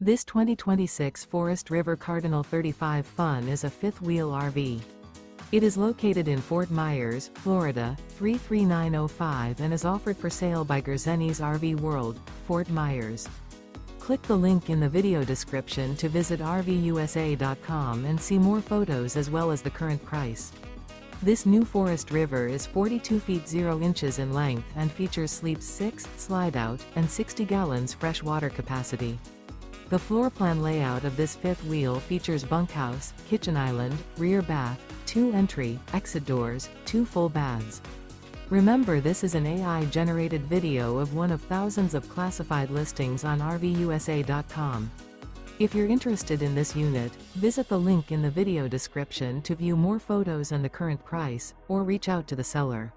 This 2026 Forest River Cardinal 35 Fun is a fifth-wheel RV. It is located in Fort Myers, Florida, 33905 and is offered for sale by Gerzeny's RV World, Fort Myers. Click the link in the video description to visit RVUSA.com and see more photos as well as the current price. This new Forest River is 42 feet 0 inches in length and features sleeps 6, slide-out, and 60 gallons fresh water capacity. The floor plan layout of this fifth wheel features bunkhouse, kitchen island, rear bath, 2 entry, exit doors, 2 full baths. Remember, this is an AI-generated video of one of thousands of classified listings on RVUSA.com. If you're interested in this unit, visit the link in the video description to view more photos and the current price, or reach out to the seller.